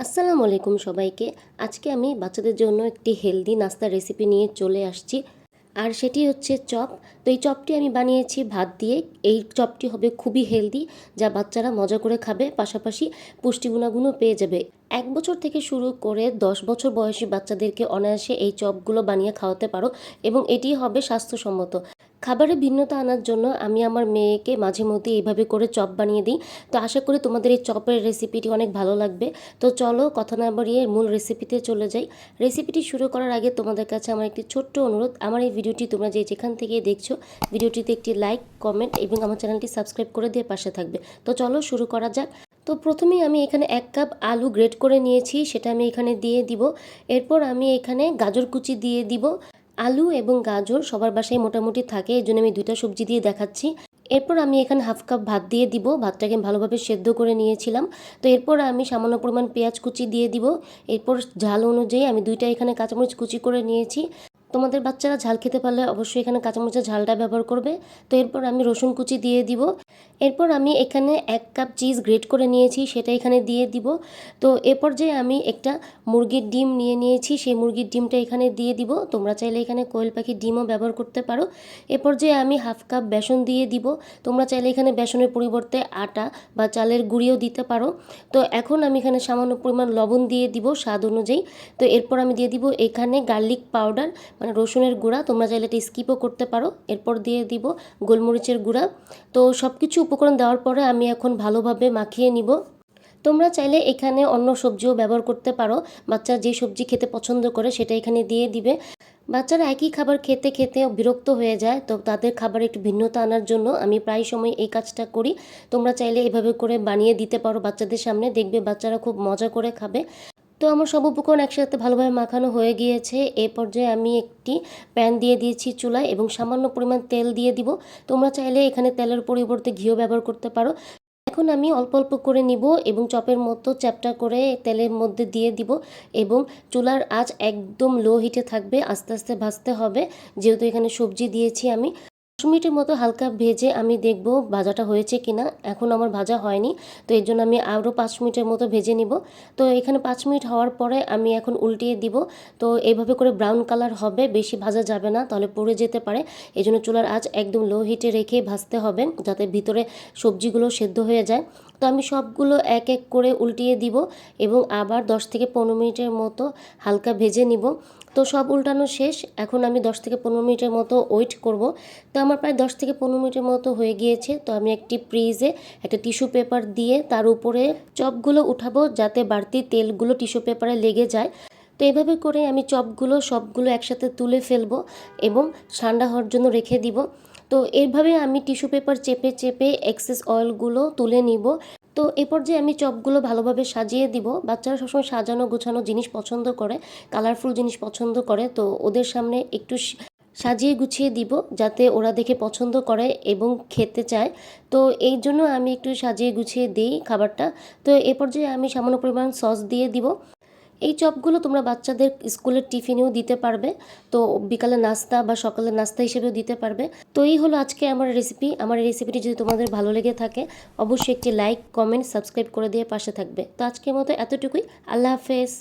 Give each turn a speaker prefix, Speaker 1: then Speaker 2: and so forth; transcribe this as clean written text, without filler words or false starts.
Speaker 1: আসসালামু আলাইকুম সবাইকে। আজকে আমি বাচ্চাদের জন্য একটি হেলদি নাস্তার রেসিপি নিয়ে চলে আসছি। আর সেটি হচ্ছে চপ। তো এই চপটি আমি বানিয়েছি ভাত দিয়ে। এই চপটি হবে খুবই হেলদি, যা বাচ্চারা মজা করে খাবে, পাশাপাশি পুষ্টি গুণাগুণও পেয়ে যাবে। 1 বছর থেকে শুরু করে 10 বছর বয়সী বাচ্চাদেরকে অনায়াসে এই চপগুলো বানিয়ে খাওয়াতে পারো এবং এটি হবে স্বাস্থ্যসম্মত। খাবারে ভিন্নতা আনার জন্য আমি আমার মেয়েকে মাঝে মধ্যে এইভাবে করে চপ বানিয়ে দিই। তো আশা করি তোমাদের এই চপের রেসিপিটি অনেক ভালো লাগবে। তো চলো কথা না বাড়িয়ে মূল রেসিপিতে চলে যাই। রেসিপিটি শুরু করার আগে তোমাদের কাছে আমার একটি ছোট্ট অনুরোধ, আমার এই ভিডিওটি তোমরা যেখান থেকে দেখছো, ভিডিওটিতে একটি লাইক, কমেন্ট এবং আমার চ্যানেলটি সাবস্ক্রাইব করে দিয়ে পাশে থাকবে। তো চলো শুরু করা যাক। তো প্রথমেই আমি এখানে 1 কাপ আলু গ্রেট করে নিয়েছি, সেটা আমি এখানে দিয়ে দিব। এরপর আমি এখানে গাজর কুচি দিয়ে দিব। আলু এবং গাজর সবার বাসায় মোটামুটি থাকে, এই জন্য আমি দুইটা সবজি দিয়ে দেখাচ্ছি। এরপর আমি এখানে 1/2 কাপ ভাত দিয়ে দিব। ভাতটাকে ভালোভাবে সেদ্ধ করে নিয়েছিলাম। তো এরপর আমি সামান্য পরিমাণ পেঁয়াজ কুচি দিয়ে দিব। এরপর ঝাল অনুযায়ী আমি দুইটা এখানে কাঁচামরিচ কুচি করে নিয়েছি। তোমাদের বাচ্চারা ঝাল খেতে পারলে অবশ্যই এখানে কাঁচামরিচের ঝালটা ব্যবহার করবে। তো এরপর আমি রসুন কুচি দিয়ে দিব। এরপর আমি এখানে 1 কাপ চিজ গ্রেট করে নিয়েছি, সেটা এখানে দিয়ে দিব। তো এরপর যে আমি একটা মুরগির ডিম নিয়ে নিয়েছি, সেই মুরগির ডিমটা এখানে দিয়ে দিব। তোমরা চাইলে এখানে কোয়েল পাখির ডিমও ব্যবহার করতে পারো। এরপর যে আমি 1/2 কাপ বেসন দিয়ে দিব। তোমরা চাইলে এখানে বেসনের পরিবর্তে আটা বা চালের গুঁড়িও দিতে পারো। তো এখন আমি এখানে সামান্য পরিমাণ লবণ দিয়ে দিব স্বাদ অনুযায়ী। তো এরপর আমি দিয়ে দিব এখানে গার্লিক পাউডার, মানে রসুনের গুঁড়া। তোমরা চাইলে এটা স্কিপও করতে পারো। এরপর দিয়ে দিব গোলমরিচের গুঁড়া। তো সব কিছু উপকরণ দেওয়ার পরে আমি এখন ভালোভাবে মাখিয়ে নিব। তোমরা চাইলে এখানে অন্য সবজিও ব্যবহার করতে পারো। বাচ্চা যে সবজি খেতে পছন্দ করে সেটা এখানে দিয়ে দিবে। বাচ্চারা একই খাবার খেতে খেতে বিরক্ত হয়ে যায়, তো তাদের খাবারে একটু ভিন্নতা আনার জন্য আমি প্রায় সময় এই কাজটা করি। তোমরা চাইলে এভাবে করে বানিয়ে দিতে পারো বাচ্চাদের সামনে, দেখবে বাচ্চারা খুব মজা করে খাবে। তো আমার সব উপকরণ একসাথে ভালোভাবে মাখানো হয়ে গিয়েছে। এই পর্যায়ে আমি একটি প্যান দিয়ে দিয়েছি চুলায় এবং সামান্য পরিমাণ তেল দিয়ে দিব। তোমরা চাইলে এখানে তেলের পরিবর্তে ঘিও ব্যবহার করতে পারো। এখন আমি অল্প অল্প করে নিব এবং চপের মতো চ্যাপ্টা করে তেলের মধ্যে দিয়ে দিব এবং চুলার আঁচ একদম লো হিটে থাকবে। আস্তে আস্তে ভাজতে হবে, যেহেতু এখানে সবজি দিয়েছি আমি। 5 মিনিটের মতো হালকা ভেজে আমি দেখব ভাজাটা হয়েছে কিনা। এখন আমার ভাজা হয়নি, তো এর জন্য আমি আরও 5 মিনিটের মতো ভেজে নিব। তো এখানে 5 মিনিট হওয়ার পরে আমি এখন উল্টিয়ে দিব। তো এইভাবে করে ব্রাউন কালার হবে, বেশি ভাজা যাবে না, তাহলে পুড়ে যেতে পারে। এই জন্য চুলার আঁচ একদম লো হিটে রেখে ভাজতে হবে, যাতে ভিতরে সবজিগুলো সেদ্ধ হয়ে যায়। তো আমি সবগুলো এক এক করে উল্টিয়ে দিব এবং আবার 10 থেকে 15 মিনিটের মতো হালকা ভেজে নিব। তো সব উল্টানো শেষ। এখন আমি 10 থেকে 15 মিনিটের মতো ওয়েট করব। তো আমার প্রায় 10 থেকে 15 মিনিটের মতো হয়ে গিয়েছে। তো আমি একটি ফ্রিজে একটা টিস্যু পেপার দিয়ে তার উপরে চপগুলো উঠাবো, যাতে বাড়তি তেলগুলো টিস্যু পেপারে লেগে যায়। তো এভাবে করে আমি চপগুলো সবগুলো একসাথে তুলে ফেলবো এবং ঠান্ডা হওয়ার জন্য রেখে দিব। তো এইভাবে আমি টিস্যু পেপার চেপে চেপে এক্সেস অয়েলগুলো তুলে নিব। তো এরপর যে আমি চপগুলো ভালোভাবে সাজিয়ে দিব। বাচ্চারা সবসময় সাজানো গোছানো জিনিস পছন্দ করে, কালারফুল জিনিস পছন্দ করে। তো ওদের সামনে একটু সাজিয়ে গুছিয়ে দিব, যাতে ওরা দেখে পছন্দ করে এবং খেতে চায়। তো এই জন্য আমি একটু সাজিয়ে গুছিয়ে দিই খাবারটা। তো এরপর যে আমি সামান্য পরিমাণ সস দিয়ে দিব। এই চপগুলো তোমরা বাচ্চাদের স্কুলের টিফিনেও দিতে পারবে। তো বিকালে নাস্তা বা সকালের নাস্তা হিসেবেও দিতে পারবে। তো এই হলো আজকে আমার রেসিপি। আমার এই রেসিপিটি যদি তোমাদের ভালো লেগে থাকে, অবশ্যই একটি লাইক, কমেন্ট, সাবস্ক্রাইব করে দিয়ে পাশে থাকবে। তো আজকের মতো এতটুকুই। আল্লাহ হাফেজ।